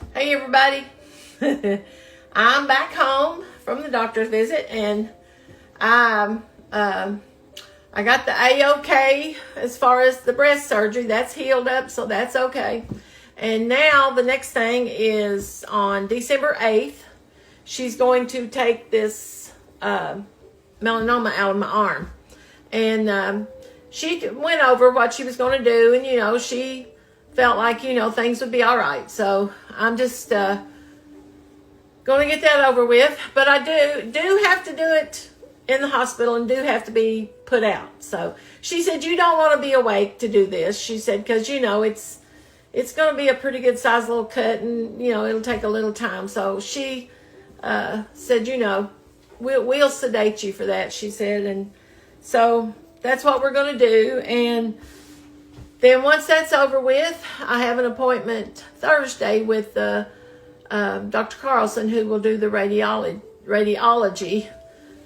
Hey everybody, I'm back home from the doctor's visit, and I got the A-OK as far as the breast surgery. That's healed up, so that's okay. And now the next thing is on December 8th, she's going to take this melanoma out of my arm. And she went over what she was going to do, and she felt like things would be all right. So I'm just going to get that over with. But I do have to do it in the hospital and do have to be put out. So she said, you don't want to be awake to do this. She said, because it's going to be a pretty good size little cut, and it'll take a little time. So she said, we'll sedate you for that, she said. And so that's what we're going to do. And then once that's over with, I have an appointment Thursday with Dr. Carlson, who will do the radiology.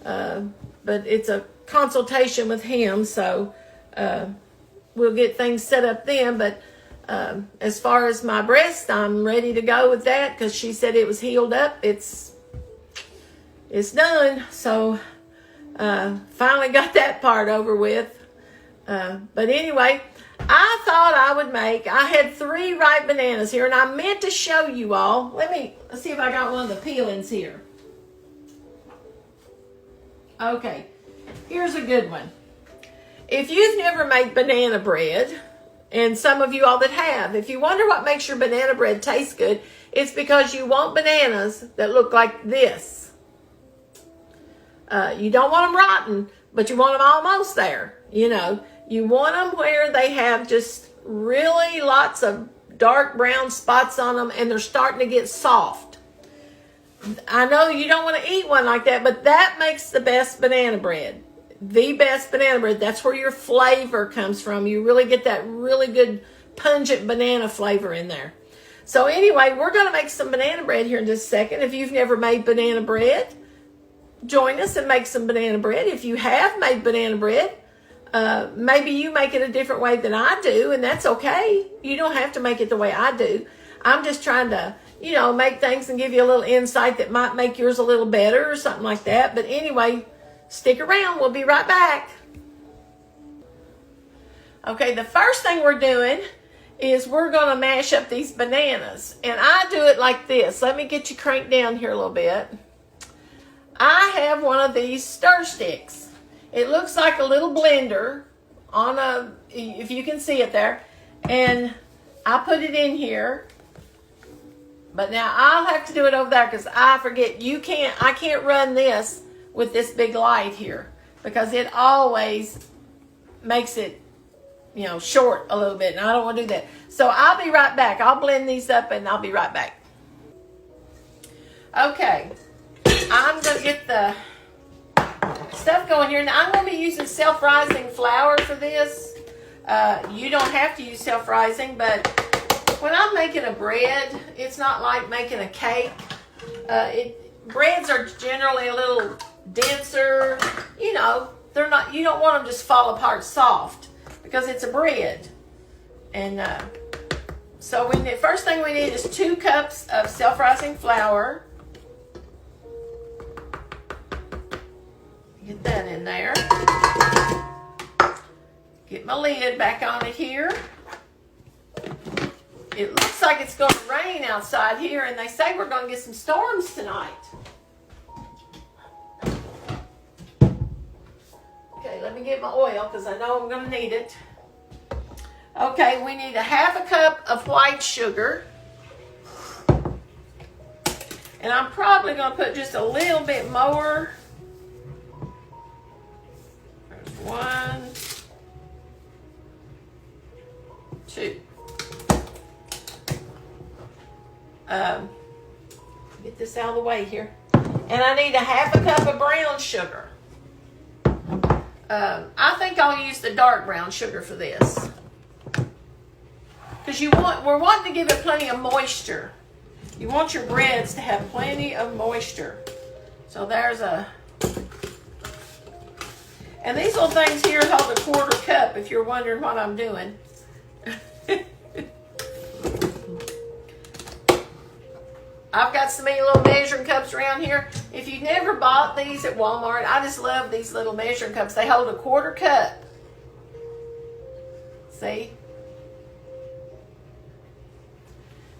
But it's a consultation with him, so we'll get things set up then. But as far as my breast, I'm ready to go with that because she said it was healed up. It's done. So finally got that part over with. But anyway, I thought I had 3 ripe bananas here, and I meant to show you all. Let's see if I got one of the peelings here. Okay, here's a good one. If you've never made banana bread, and some of you all that have, if you wonder what makes your banana bread taste good, it's because you want bananas that look like this. You don't want them rotten, but you want them almost there, You want them where they have just really lots of dark brown spots on them and they're starting to get soft. I know you don't want to eat one like that, but that makes the best banana bread. The best banana bread. That's where your flavor comes from. You really get that really good pungent banana flavor in there. So anyway, we're going to make some banana bread here in just a second. If you've never made banana bread, join us and make some banana bread. If you have made banana bread, maybe you make it a different way than I do, and that's okay. You don't have to make it the way I do. I'm just trying to, make things and give you a little insight that might make yours a little better or something like that. But anyway, stick around. We'll be right back. Okay, the first thing we're doing is we're going to mash up these bananas. And I do it like this. Let me get you cranked down here a little bit. I have one of these stir sticks. It looks like a little blender if you can see it there. And I put it in here. But now I'll have to do it over there because I forget. I can't run this with this big light here because it always makes it, short a little bit. And I don't want to do that. So I'll be right back. I'll blend these up and I'll be right back. Okay. I'm going to get the stuff going here. Now I'm going to be using self-rising flour for this. You don't have to use self-rising, but when I'm making a bread, it's not like making a cake. Breads are generally a little denser. They're not. You don't want them just fall apart soft because it's a bread. And so the first thing we need is 2 cups of self-rising flour. Get that in there. Get my lid back on it here. It looks like it's going to rain outside here, and they say we're going to get some storms tonight. Okay, let me get my oil because I know I'm going to need it. Okay, we need a 1/2 cup of white sugar. And I'm probably going to put just a little bit more. 1, 2. Get this out of the way here. And I need a 1/2 cup of brown sugar. I think I'll use the dark brown sugar for this. Because we're wanting to give it plenty of moisture. You want your breads to have plenty of moisture. So there's and these little things here hold a 1/4 cup if you're wondering what I'm doing. I've got so many little measuring cups around here. If you've never bought these at Walmart, I just love these little measuring cups. They hold a 1/4 cup. See?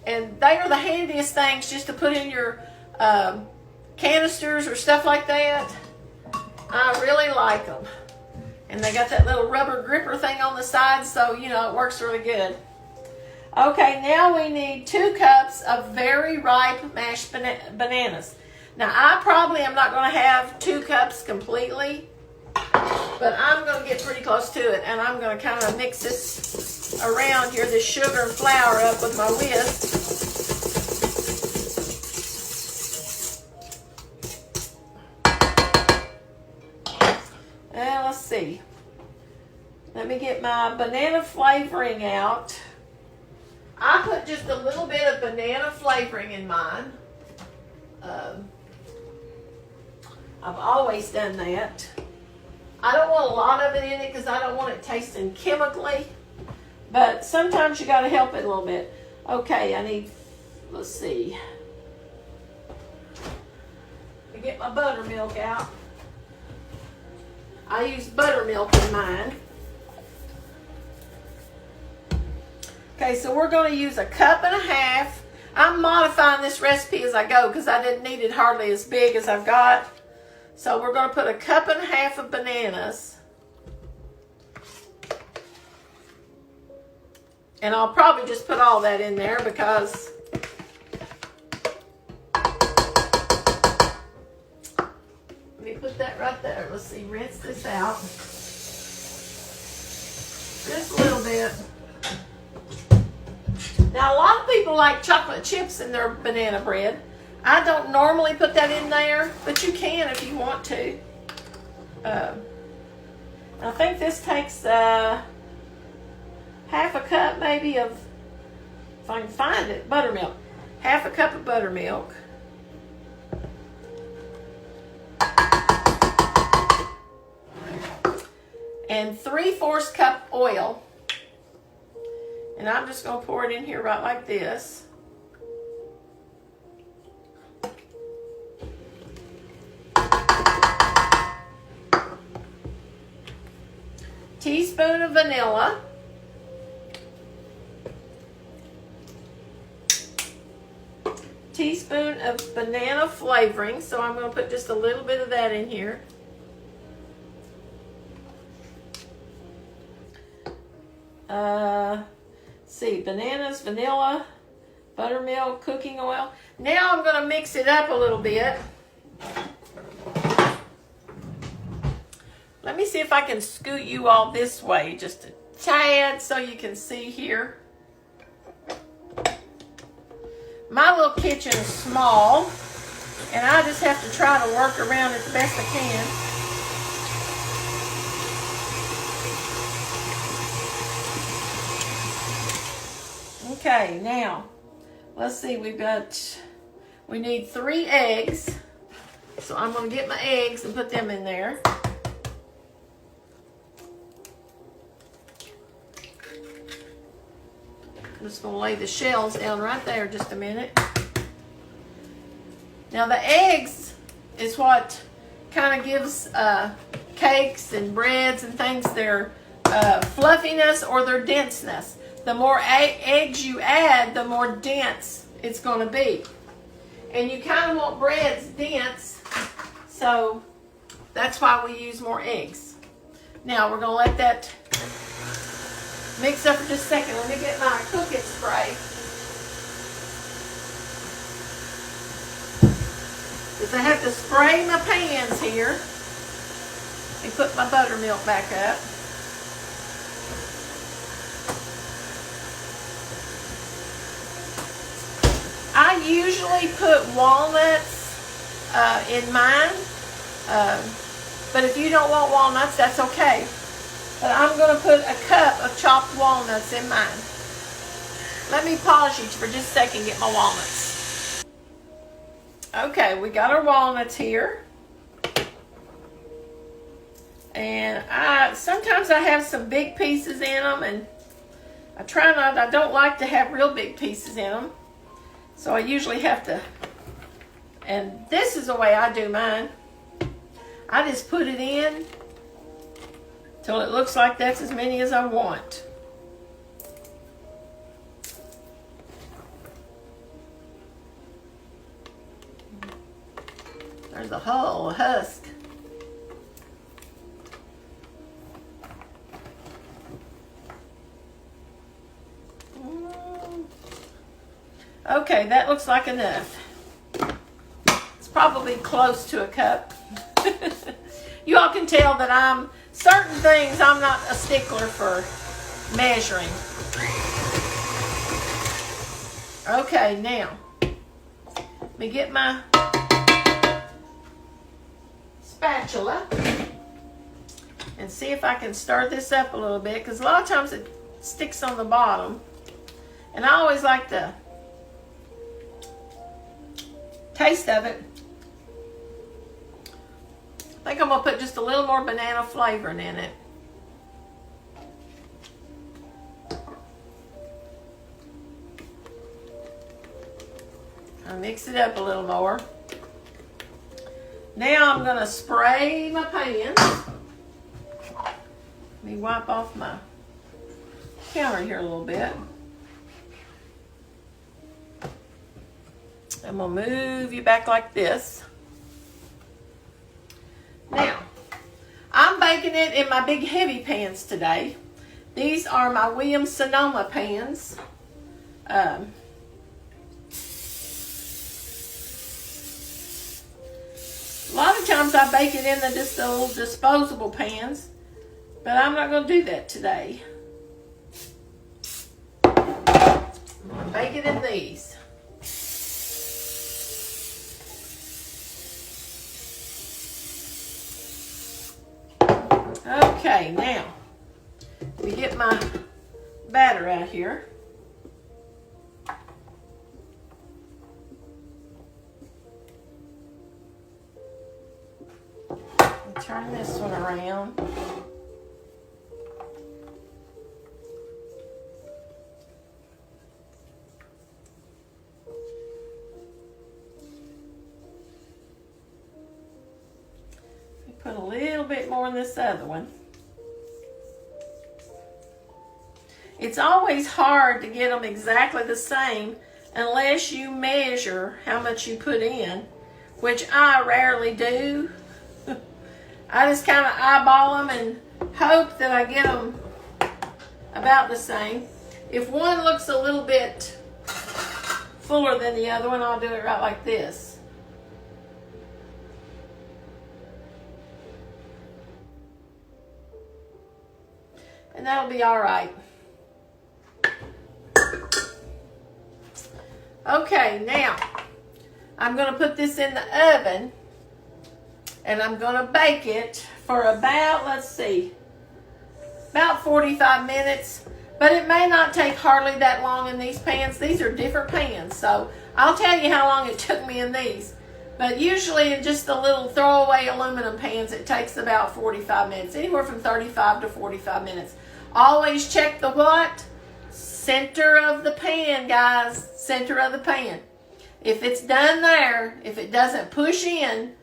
And they are the handiest things just to put in your canisters or stuff like that. I really like them. And they got that little rubber gripper thing on the side, so, you know, it works really good. Okay, now we need 2 cups of very ripe mashed bananas. Now, I probably am not going to have 2 cups completely, but I'm going to get pretty close to it, and I'm going to kind of mix this around here, this sugar and flour up with my whisk. Let's see. Let me get my banana flavoring out. I put just a little bit of banana flavoring in mine. I've always done that. I don't want a lot of it in it because I don't want it tasting chemically. But sometimes you got to help it a little bit. Okay, I need, let's see. Let me get my buttermilk out. I use buttermilk in mine. Okay, so we're going to use 1.5 cups. I'm modifying this recipe as I go because I didn't need it hardly as big as I've got. So we're going to put 1.5 cups of bananas. And I'll probably just put all that in there because let me put that right there. Let's see, rinse this out. Just a little bit. Now, a lot of people like chocolate chips in their banana bread. I don't normally put that in there, but you can if you want to. I think this takes 1/2 cup maybe of, if I can find it, buttermilk. 1/2 cup of buttermilk. And 3/4 cup oil. And I'm just going to pour it in here right like this. Teaspoon of vanilla. Teaspoon of banana flavoring. So I'm going to put just a little bit of that in here. See, bananas, vanilla, buttermilk, cooking oil. Now I'm going to mix it up a little bit. Let me see if I can scoot you all this way just a tad so you can see here. My little kitchen is small, and I just have to try to work around it the best I can. Okay, now, let's see, we need 3 eggs. So I'm going to get my eggs and put them in there. I'm just going to lay the shells down right there just a minute. Now the eggs is what kind of gives cakes and breads and things their fluffiness or their denseness. The more eggs you add, the more dense it's going to be. And you kind of want breads dense, so that's why we use more eggs. Now we're going to let that mix up for just a second. Let me get my cooking spray. Because I have to spray my pans here and put my buttermilk back up. I usually put walnuts in mine, but if you don't want walnuts, that's okay. But I'm going to put 1 cup of chopped walnuts in mine. Let me pause you for just a second and get my walnuts. Okay, we got our walnuts here. And sometimes I have some big pieces in them, and I don't like to have real big pieces in them. So I usually have to And this is the way I do mine. I just put it in till it looks like that's as many as I want. There's the whole husk. Okay, that looks like enough. It's probably close to a cup. You all can tell that certain things I'm not a stickler for measuring. Okay, now, let me get my spatula and see if I can stir this up a little bit, because a lot of times it sticks on the bottom. And I always like the taste of it. I think I'm going to put just a little more banana flavoring in it. I'll mix it up a little more. Now I'm going to spray my pan. Let me wipe off my counter here a little bit. I'm going to move you back like this. Now, I'm baking it in my big heavy pans today. These are my Williams Sonoma pans. A lot of times I bake it in just the little disposable pans, but I'm not going to do that today. I'm going to bake it in these. Okay, now, let me get my batter out here. Turn this one around. Put a little bit more in this other one. It's always hard to get them exactly the same unless you measure how much you put in, which I rarely do. I just kind of eyeball them and hope that I get them about the same. If one looks a little bit fuller than the other one, I'll do it right like this. And that'll be all right. Okay, now I'm going to put this in the oven and I'm going to bake it for about, let's see, about 45 minutes. But it may not take hardly that long in these pans. These are different pans, so I'll tell you how long it took me in these. But usually in just the little throwaway aluminum pans, it takes about 45 minutes, anywhere from 35 to 45 minutes. Always check the what? Center of the pan, guys. Center of the pan. If it's done there, if it doesn't push in,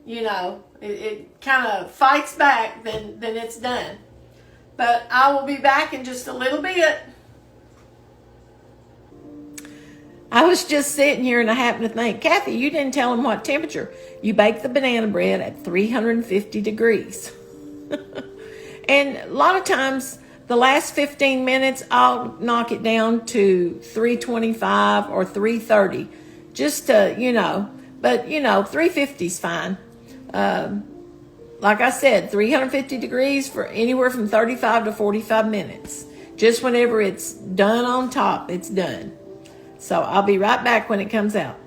you know, it kind of fights back, then it's done. But I will be back in just a little bit. I was just sitting here and I happened to think, Kathy, you didn't tell them what temperature. You bake the banana bread at 350 degrees. And a lot of times, the last 15 minutes, I'll knock it down to 325 or 330. Just to, you know, but, you know, 350 is fine. Like I said, 350 degrees for anywhere from 35 to 45 minutes. Just whenever it's done on top, it's done. So I'll be right back when it comes out.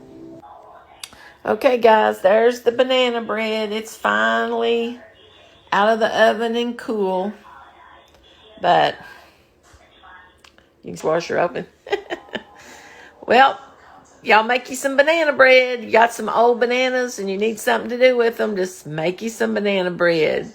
Okay, guys, there's the banana bread. It's finally out of the oven and cool. But you can wash her open. Well, y'all make you some banana bread. You got some old bananas and you need something to do with them. Just make you some banana bread.